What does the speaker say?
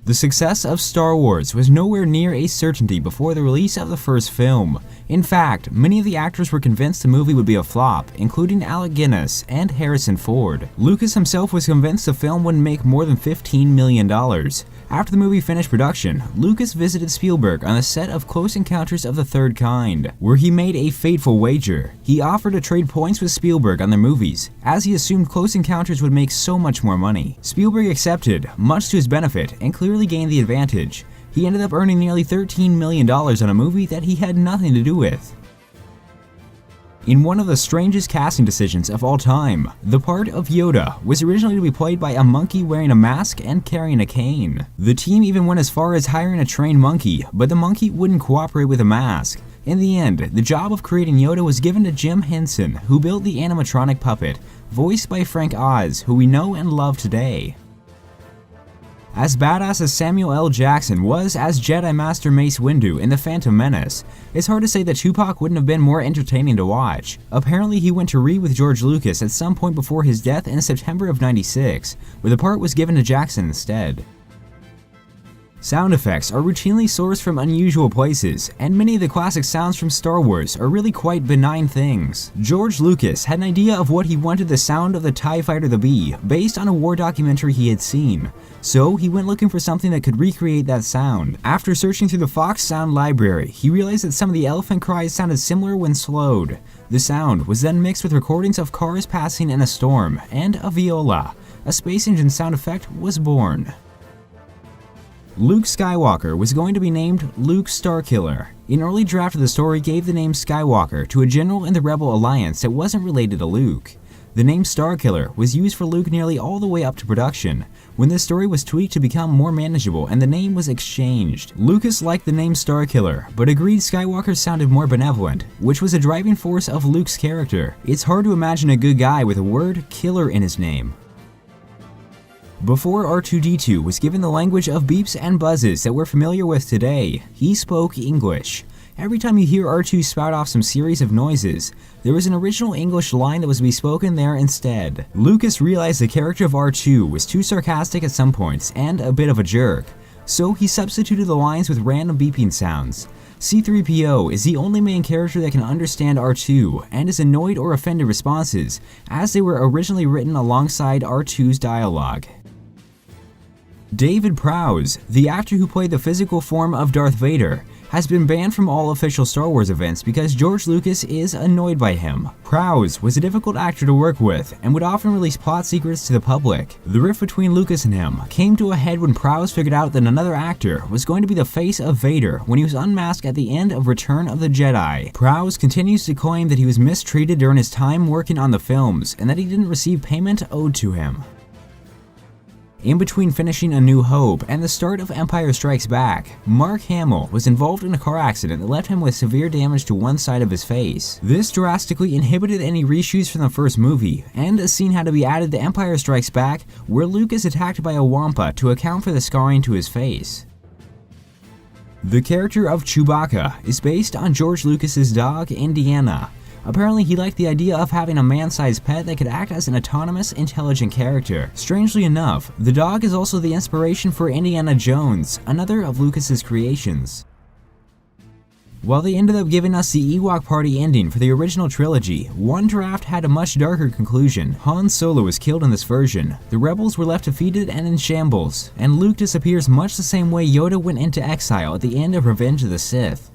The success of Star Wars was nowhere near a certainty before the release of the first film. In fact, many of the actors were convinced the movie would be a flop, including Alec Guinness and Harrison Ford. Lucas himself was convinced the film wouldn't make more than $15 million. After the movie finished production, Lucas visited Spielberg on the set of Close Encounters of the Third Kind, where he made a fateful wager. He offered to trade points with Spielberg on their movies, as he assumed Close Encounters would make so much more money. Spielberg accepted, much to his benefit, and clearly gained the advantage. He ended up earning nearly $13 million on a movie that he had nothing to do with. In one of the strangest casting decisions of all time, the part of Yoda was originally to be played by a monkey wearing a mask and carrying a cane. The team even went as far as hiring a trained monkey, but the monkey wouldn't cooperate with a mask. In the end, the job of creating Yoda was given to Jim Henson, who built the animatronic puppet, voiced by Frank Oz, who we know and love today. As badass as Samuel L. Jackson was as Jedi Master Mace Windu in The Phantom Menace, it's hard to say that Tupac wouldn't have been more entertaining to watch. Apparently he went to read with George Lucas at some point before his death in September of '96, where the part was given to Jackson instead. Sound effects are routinely sourced from unusual places, and many of the classic sounds from Star Wars are really quite benign things. George Lucas had an idea of what he wanted the sound of the TIE fighter to be, based on a war documentary he had seen, so he went looking for something that could recreate that sound. After searching through the Fox sound library, he realized that some of the elephant cries sounded similar when slowed. The sound was then mixed with recordings of cars passing in a storm, and a viola. A space engine sound effect was born. Luke Skywalker was going to be named Luke Starkiller. An early draft of the story gave the name Skywalker to a general in the Rebel Alliance that wasn't related to Luke. The name Starkiller was used for Luke nearly all the way up to production, when the story was tweaked to become more manageable and the name was exchanged. Lucas liked the name Starkiller, but agreed Skywalker sounded more benevolent, which was a driving force of Luke's character. It's hard to imagine a good guy with the word killer in his name. Before R2-D2 was given the language of beeps and buzzes that we're familiar with today, he spoke English. Every time you hear R2 spout off some series of noises, there was an original English line that was to be spoken there instead. Lucas realized the character of R2 was too sarcastic at some points and a bit of a jerk, so he substituted the lines with random beeping sounds. C-3PO is the only main character that can understand R2 and his annoyed or offended responses, as they were originally written alongside R2's dialogue. David Prowse, the actor who played the physical form of Darth Vader, has been banned from all official Star Wars events because George Lucas is annoyed by him. Prowse was a difficult actor to work with and would often release plot secrets to the public. The rift between Lucas and him came to a head when Prowse figured out that another actor was going to be the face of Vader when he was unmasked at the end of Return of the Jedi. Prowse continues to claim that he was mistreated during his time working on the films and that he didn't receive payment owed to him. In between finishing A New Hope and the start of Empire Strikes Back, Mark Hamill was involved in a car accident that left him with severe damage to one side of his face. This drastically inhibited any reshoots from the first movie, and a scene had to be added to Empire Strikes Back where Luke is attacked by a wampa to account for the scarring to his face. The character of Chewbacca is based on George Lucas's dog, Indiana. Apparently he liked the idea of having a man-sized pet that could act as an autonomous, intelligent character. Strangely enough, the dog is also the inspiration for Indiana Jones, another of Lucas's creations. While they ended up giving us the Ewok Party ending for the original trilogy, one draft had a much darker conclusion. Han Solo was killed in this version, the rebels were left defeated and in shambles, and Luke disappears much the same way Yoda went into exile at the end of Revenge of the Sith.